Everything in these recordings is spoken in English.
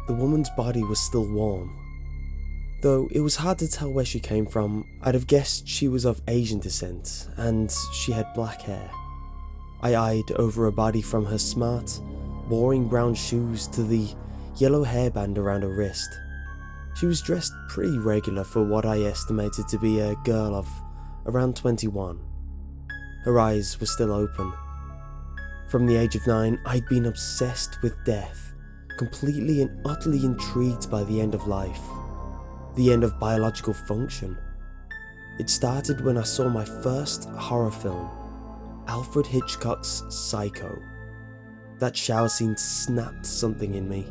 the woman's body was still warm. Though it was hard to tell where she came from, I'd have guessed she was of Asian descent, and she had black hair. I eyed over her body from her smart, boring brown shoes to the yellow hairband around her wrist. She was dressed pretty regular for what I estimated to be a girl of around 21. Her eyes were still open. From the age of 9, I'd been obsessed with death, completely and utterly intrigued by the end of life, the end of biological function. It started when I saw my first horror film, Alfred Hitchcock's Psycho. That shower scene snapped something in me.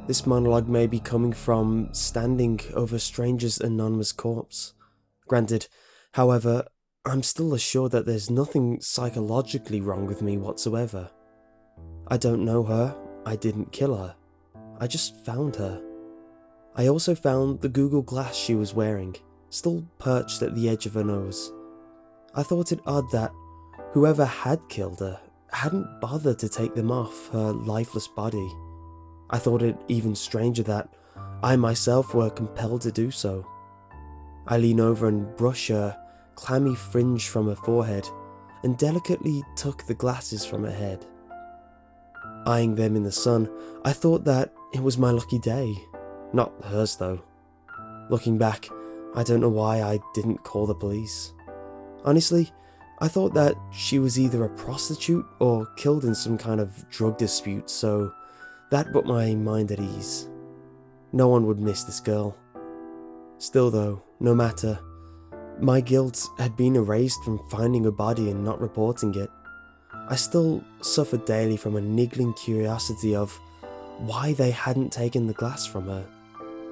This monologue may be coming from standing over a stranger's anonymous corpse. Granted, however, I'm still assured that there's nothing psychologically wrong with me whatsoever. I don't know her, I didn't kill her, I just found her. I also found the Google Glass she was wearing, still perched at the edge of her nose. I thought it odd that whoever had killed her hadn't bothered to take them off her lifeless body. I thought it even stranger that I myself were compelled to do so. I lean over and brush her clammy fringe from her forehead and delicately took the glasses from her head. Eyeing them in the sun, I thought that it was my lucky day. Not hers though. Looking back, I don't know why I didn't call the police. Honestly, I thought that she was either a prostitute or killed in some kind of drug dispute, so that put my mind at ease. No one would miss this girl. Still though, no matter, my guilt had been erased from finding her body and not reporting it. I still suffered daily from a niggling curiosity of why they hadn't taken the glass from her.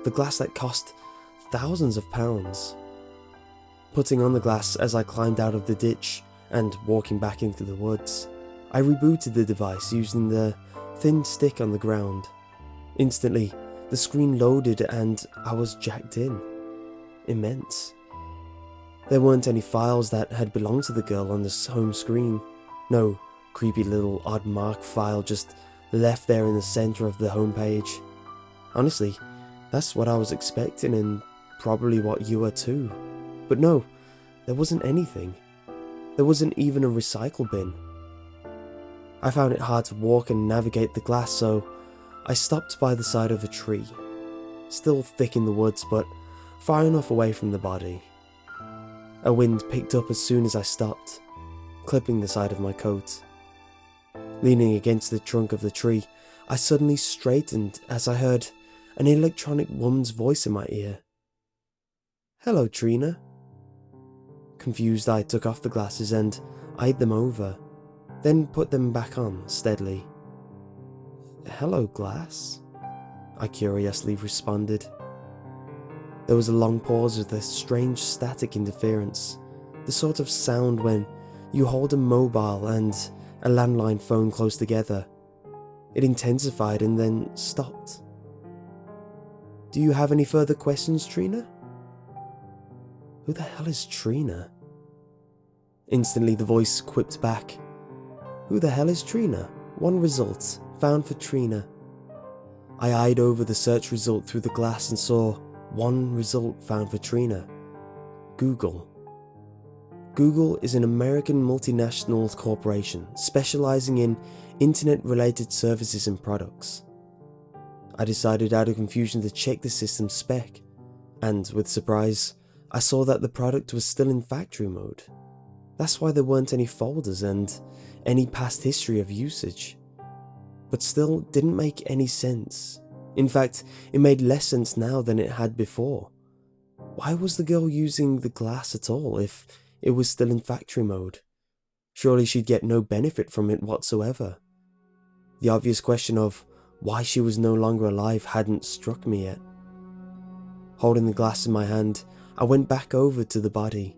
The glass that cost thousands of pounds. Putting on the glass as I climbed out of the ditch and walking back into the woods, I rebooted the device using the thin stick on the ground. Instantly, the screen loaded and I was jacked in. Immense. There weren't any files that had belonged to the girl on this home screen. No creepy little odd mark file just left there in the center of the homepage. Honestly, that's what I was expecting and probably what you were too. But no, there wasn't anything. There wasn't even a recycle bin. I found it hard to walk and navigate the glass, so I stopped by the side of a tree. Still thick in the woods, but far enough away from the body. A wind picked up as soon as I stopped, clipping the side of my coat. Leaning against the trunk of the tree, I suddenly straightened as I heard an electronic woman's voice in my ear. "Hello, Trina." Confused, I took off the glasses and eyed them over, then put them back on steadily. "Hello, glass," I curiously responded. There was a long pause with a strange static interference, the sort of sound when you hold a mobile and a landline phone close together. It intensified and then stopped. "Do you have any further questions, Trina?" Who the hell is Trina? Instantly the voice quipped back. "Who the hell is Trina? One result, found for Trina." I eyed over the search result through the glass and saw one result found for Trina. Google. Google is an American multinational corporation specializing in internet-related services and products. I decided out of confusion to check the system's spec, and with surprise, I saw that the product was still in factory mode. That's why there weren't any folders and any past history of usage. But still didn't make any sense. In fact, it made less sense now than it had before. Why was the girl using the glass at all if it was still in factory mode? Surely she'd get no benefit from it whatsoever. The obvious question of why she was no longer alive hadn't struck me yet. Holding the glass in my hand, I went back over to the body,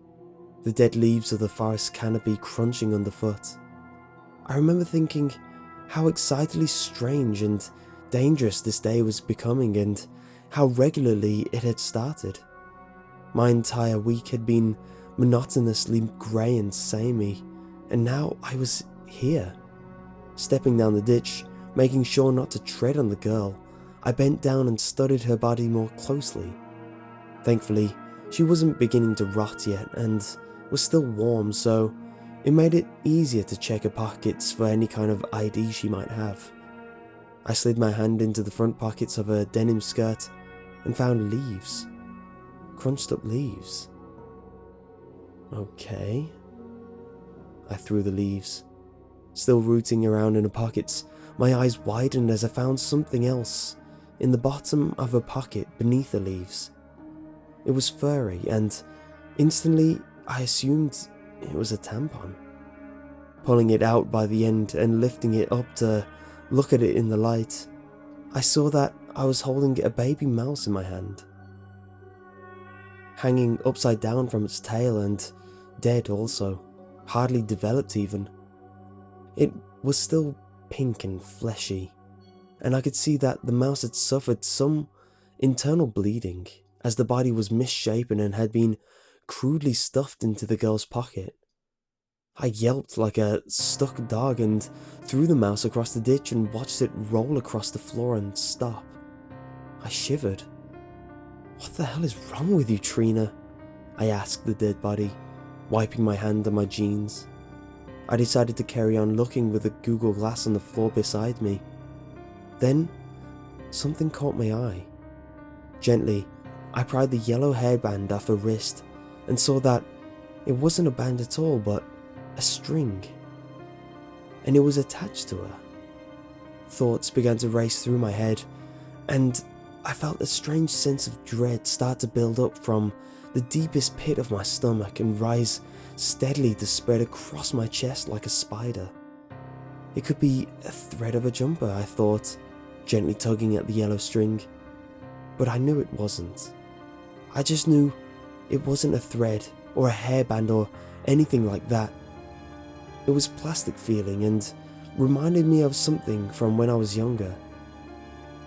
the dead leaves of the forest canopy crunching underfoot. I remember thinking how excitedly strange and dangerous this day was becoming and how regularly it had started. My entire week had been monotonously grey and samey, and now I was here, stepping down the ditch, making sure not to tread on the girl, I bent down and studied her body more closely. Thankfully, she wasn't beginning to rot yet and was still warm, so it made it easier to check her pockets for any kind of ID she might have. I slid my hand into the front pockets of her denim skirt and found leaves. Crunched up leaves. Okay. I threw the leaves. Still rooting around in her pockets, my eyes widened as I found something else in the bottom of her pocket beneath the leaves. It was furry, and instantly I assumed it was a tampon. Pulling it out by the end and lifting it up to look at it in the light, I saw that I was holding a baby mouse in my hand. Hanging upside down from its tail and dead also, hardly developed even. It was still pink and fleshy, and I could see that the mouse had suffered some internal bleeding as the body was misshapen and had been crudely stuffed into the girl's pocket. I yelped like a stuck dog and threw the mouse across the ditch and watched it roll across the floor and stop. I shivered. "What the hell is wrong with you, Trina?" I asked the dead body, wiping my hand on my jeans. I decided to carry on looking with the Google Glass on the floor beside me. Then, something caught my eye. Gently, I pried the yellow hairband off her wrist and saw that it wasn't a band at all, but a string. And it was attached to her. Thoughts began to race through my head, and I felt a strange sense of dread start to build up from the deepest pit of my stomach and rise steadily to spread across my chest like a spider. It could be a thread of a jumper, I thought, gently tugging at the yellow string. But I knew it wasn't. I just knew it wasn't a thread or a hairband or anything like that. It was plastic feeling and reminded me of something from when I was younger.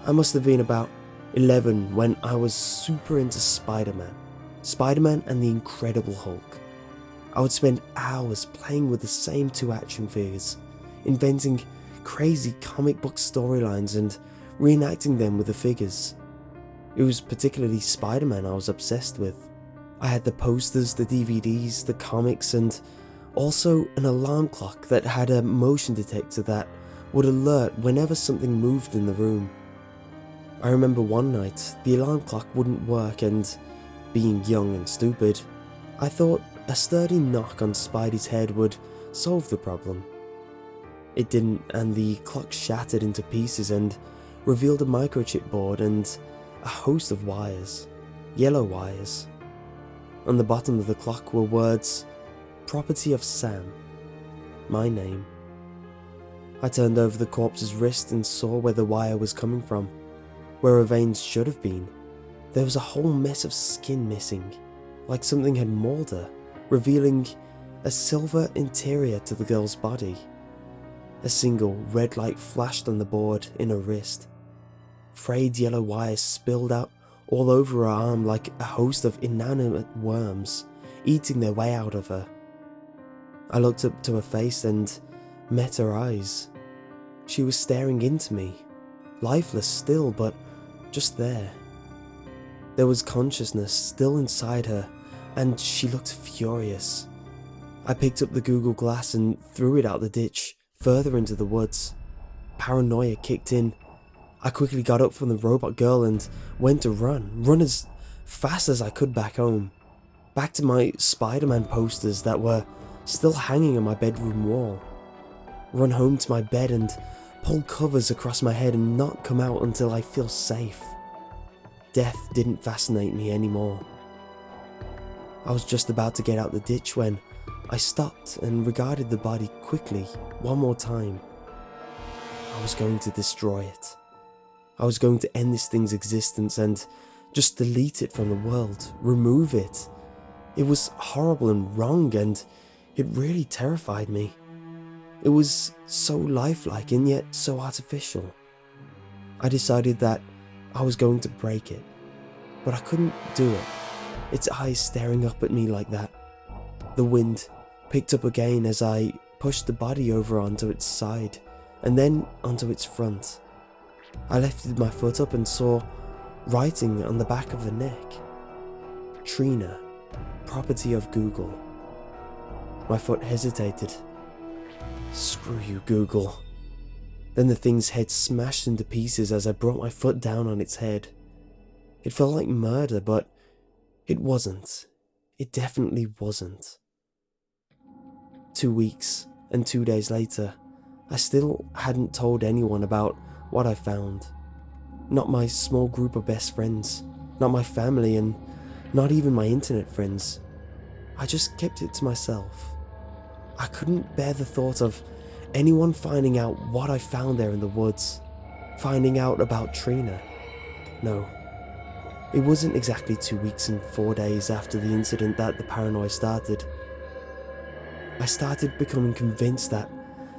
I must have been about 11 when I was super into Spider-Man and the Incredible Hulk. I would spend hours playing with the same two action figures, inventing crazy comic book storylines and reenacting them with the figures. It was particularly Spider-Man I was obsessed with. I had the posters, the DVDs, the comics, and also an alarm clock that had a motion detector that would alert whenever something moved in the room. I remember one night the alarm clock wouldn't work, and being young and stupid, I thought a sturdy knock on Spidey's head would solve the problem. It didn't, and the clock shattered into pieces and revealed a microchip board and a host of wires, yellow wires. On the bottom of the clock were words, "Property of Sam," my name. I turned over the corpse's wrist and saw where the wire was coming from, where her veins should have been. There was a whole mess of skin missing, like something had mauled her, revealing a silver interior to the girl's body. A single red light flashed on the board in her wrist. Frayed yellow wires spilled out all over her arm like a host of inanimate worms, eating their way out of her. I looked up to her face and met her eyes. She was staring into me, lifeless still, but just there. There was consciousness still inside her, and she looked furious. I picked up the Google Glass and threw it out the ditch, further into the woods. Paranoia kicked in. I quickly got up from the robot girl and went to run as fast as I could back home. Back to my Spider-Man posters that were still hanging on my bedroom wall. Run home to my bed and pull covers across my head and not come out until I feel safe. Death didn't fascinate me anymore. I was just about to get out the ditch when I stopped and regarded the body quickly one more time. I was going to destroy it. I was going to end this thing's existence and just delete it from the world, remove it. It was horrible and wrong, and it really terrified me. It was so lifelike and yet so artificial. I decided that I was going to break it, but I couldn't do it. Its eyes staring up at me like that. The wind picked up again as I pushed the body over onto its side and then onto its front. I lifted my foot up and saw writing on the back of the neck. Trina, property of Google. My foot hesitated. Screw you, Google. Then the thing's head smashed into pieces as I brought my foot down on its head. It felt like murder, but it wasn't. It definitely wasn't. 2 weeks and 2 days later, I still hadn't told anyone about what I found. Not my small group of best friends, not my family, and not even my internet friends. I just kept it to myself. I couldn't bear the thought of anyone finding out what I found there in the woods, finding out about Trina. No, it wasn't exactly 2 weeks and 4 days after the incident that the paranoia started. I started becoming convinced that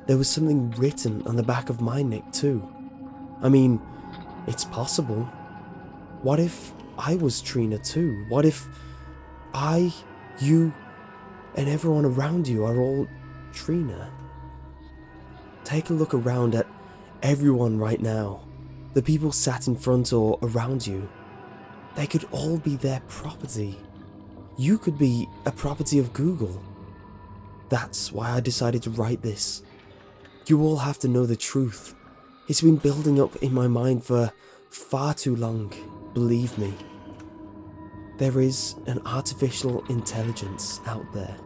there was something written on the back of my neck too. I mean, it's possible. What if I was Trina too? What if I, you, and everyone around you are all Trina? Take a look around at everyone right now. The people sat in front or around you. They could all be their property. You could be a property of Google. That's why I decided to write this. You all have to know the truth. It's been building up in my mind for far too long, believe me. There is an artificial intelligence out there.